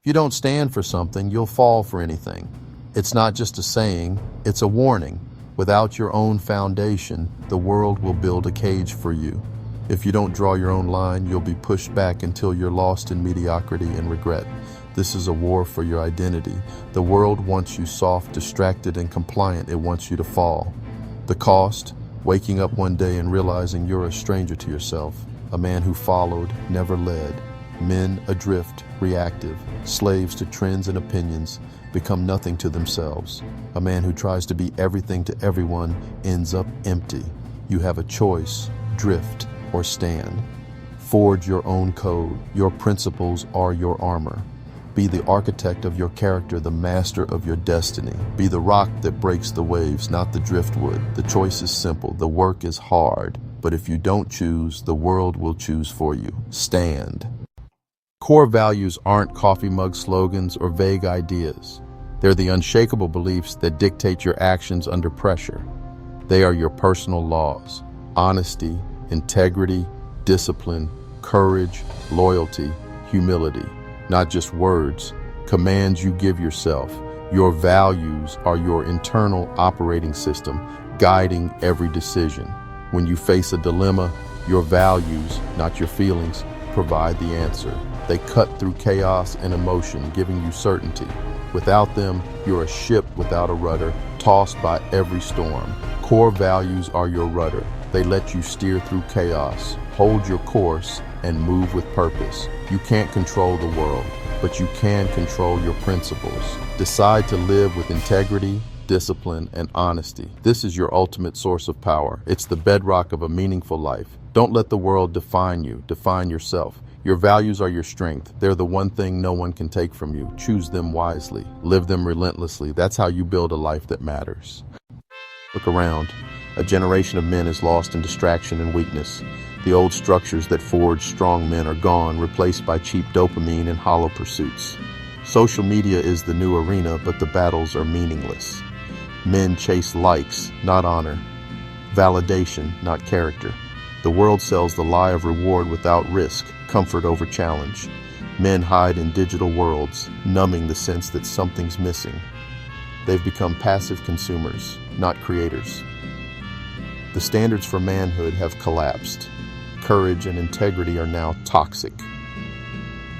If you don't stand for something, you'll fall for anything. It's not just a saying, it's a warning. Without your own foundation, the world will build a cage for you. If you don't draw your own line, you'll be pushed back until you're lost in mediocrity and regret. This is a war for your identity. The world wants you soft, distracted, and compliant. It wants you to fall. The cost? Waking up one day and realizing you're a stranger to yourself. A man who followed, never led. Men adrift, reactive, slaves to trends and opinions, become nothing to themselves. A man who tries to be everything to everyone ends up empty. You have a choice: drift or stand. Forge your own code. Your principles are your armor. Be the architect of your character, the master of your destiny. Be the rock that breaks the waves, not the driftwood. The choice is simple. The work is hard. But if you don't choose, the world will choose for you. Stand. Core values aren't coffee mug slogans or vague ideas. They're the unshakable beliefs that dictate your actions under pressure. They are your personal laws: honesty, integrity, discipline, courage, loyalty, humility. Not just words, commands you give yourself. Your values are your internal operating system, guiding every decision. When you face a dilemma, your values, not your feelings, provide the answer. They cut through chaos and emotion, giving you certainty. Without them, you're a ship without a rudder, tossed by every storm. Core values are your rudder. They let you steer through chaos, hold your course, and move with purpose. You can't control the world, but you can control your principles. Decide to live with integrity, discipline, and honesty. This is your ultimate source of power. It's the bedrock of a meaningful life. Don't let the world define you. Define yourself. Your values are your strength. They're the one thing no one can take from you. Choose them wisely. Live them relentlessly. That's how you build a life that matters. Look around. A generation of men is lost in distraction and weakness. The old structures that forged strong men are gone, replaced by cheap dopamine and hollow pursuits. Social media is the new arena, but the battles are meaningless. Men chase likes, not honor. Validation, not character. The world sells the lie of reward without risk, comfort over challenge. Men hide in digital worlds, numbing the sense that something's missing. They've become passive consumers, not creators. The standards for manhood have collapsed. Courage and integrity are now toxic.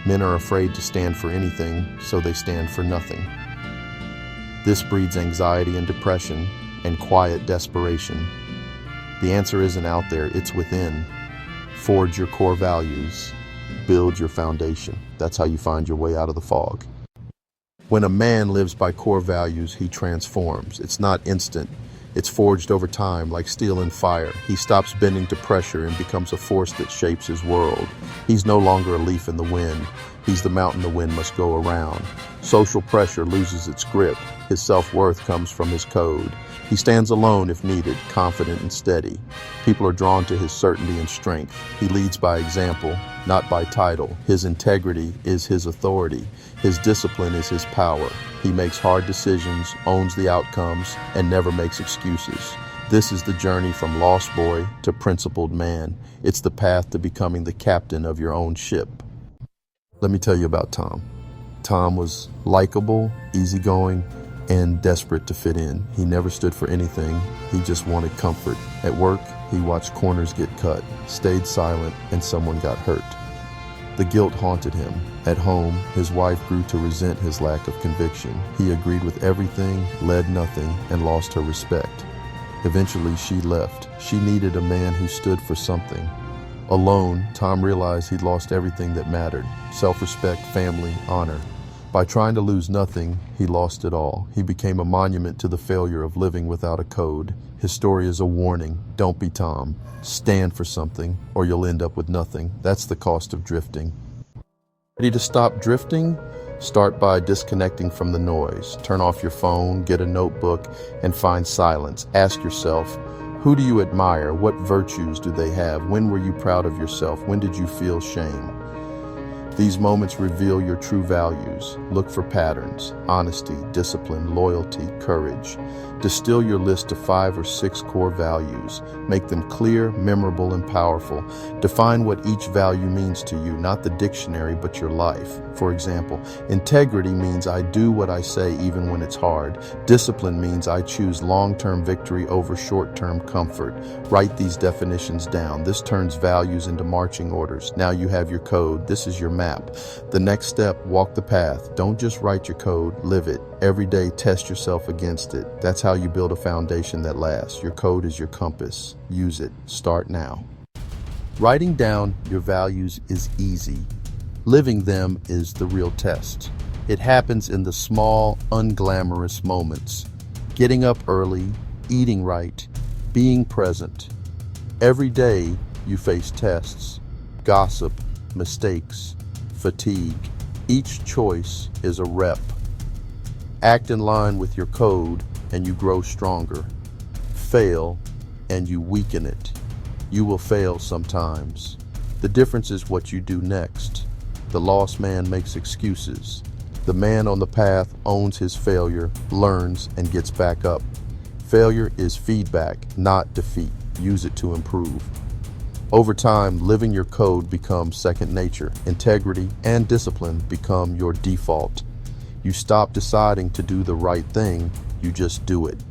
Men are afraid to stand for anything, so they stand for nothing. This breeds anxiety and depression and quiet desperation. The answer isn't out there, it's within. Forge your core values. Build your foundation. That's how you find your way out of the fog. When a man lives by core values, he transforms. It's not instant. It's forged over time, like steel and fire. He stops bending to pressure and becomes a force that shapes his world. He's no longer a leaf in the wind. He's the mountain the wind must go around. Social pressure loses its grip. His self-worth comes from his code. He stands alone if needed, confident and steady. People are drawn to his certainty and strength. He leads by example, not by title. His integrity is his authority. His discipline is his power. He makes hard decisions, owns the outcomes, and never makes excuses. This is the journey from lost boy to principled man. It's the path to becoming the captain of your own ship. Let me tell you about Tom. Tom was likable, easygoing, and desperate to fit in. He never stood for anything. He just wanted comfort. At work, he watched corners get cut, stayed silent, and someone got hurt. The guilt haunted him. At home, his wife grew to resent his lack of conviction. He agreed with everything, led nothing, and lost her respect. Eventually, she left. She needed a man who stood for something. Alone, Tom realized he'd lost everything that mattered: self-respect, family, honor. By trying to lose nothing, he lost it all. He became a monument to the failure of living without a code. His story is a warning. Don't be Tom. Stand for something, or you'll end up with nothing. That's the cost of drifting. Ready to stop drifting? Start by disconnecting from the noise. Turn off your phone, get a notebook, and find silence. Ask yourself, who do you admire? What virtues do they have? When were you proud of yourself? When did you feel shame? These moments reveal your true values. Look for patterns: honesty, discipline, loyalty, courage. Distill your list to 5 or 6 core values. Make them clear, memorable, and powerful. Define what each value means to you, not the dictionary, but your life. For example, integrity means I do what I say even when it's hard. Discipline means I choose long-term victory over short-term comfort. Write these definitions down. This turns values into marching orders. Now you have your code. This is your map. The next step, walk the path. Don't just write your code, live it. Every day, test yourself against it. That's how you build a foundation that lasts. Your code is your compass. Use it. Start now. Writing down your values is easy. Living them is the real test. It happens in the small, unglamorous moments. Getting up early, eating right, being present. Every day, you face tests, gossip, mistakes, fatigue. Each choice is a rep. Act in line with your code and you grow stronger. Fail and you weaken it. You will fail sometimes. The difference is what you do next. The lost man makes excuses. The man on the path owns his failure, learns, and gets back up. Failure is feedback, not defeat. Use it to improve. Over time, living your code becomes second nature. Integrity and discipline become your default. You stop deciding to do the right thing, you just do it.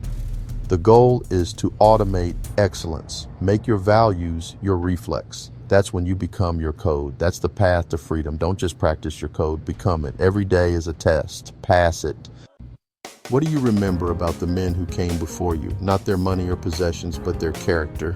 The goal is to automate excellence. Make your values your reflex. That's when you become your code. That's the path to freedom. Don't just practice your code, become it. Every day is a test. Pass it. What do you remember about the men who came before you? Not their money or possessions, but their character,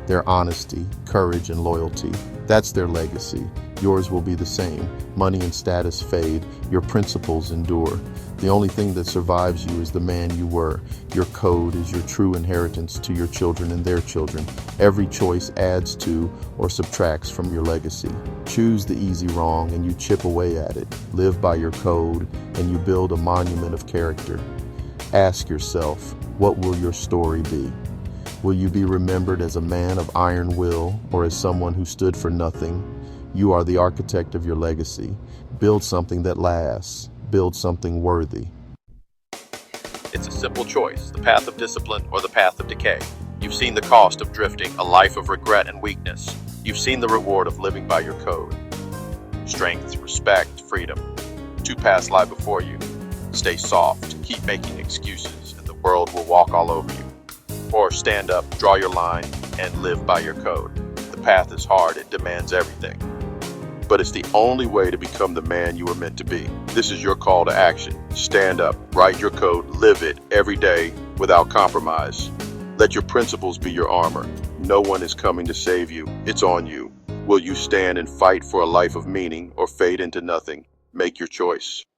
their honesty, courage, and loyalty. That's their legacy. Yours will be the same. Money and status fade. Your principles endure. The only thing that survives you is the man you were. Your code is your true inheritance to your children and their children. Every choice adds to or subtracts from your legacy. Choose the easy wrong and you chip away at it. Live by your code and you build a monument of character. Ask yourself, what will your story be? Will you be remembered as a man of iron will or as someone who stood for nothing? You are the architect of your legacy. Build something that lasts. Build something worthy. It's a simple choice, the path of discipline or the path of decay. You've seen the cost of drifting, a life of regret and weakness. You've seen the reward of living by your code. Strength, respect, freedom. 2 paths lie before you. Stay soft, keep making excuses, and the world will walk all over you. Or stand up, draw your line, and live by your code. The path is hard, it demands everything. But it's the only way to become the man you were meant to be. This is your call to action. Stand up, write your code, live it every day without compromise. Let your principles be your armor. No one is coming to save you. It's on you. Will you stand and fight for a life of meaning or fade into nothing? Make your choice.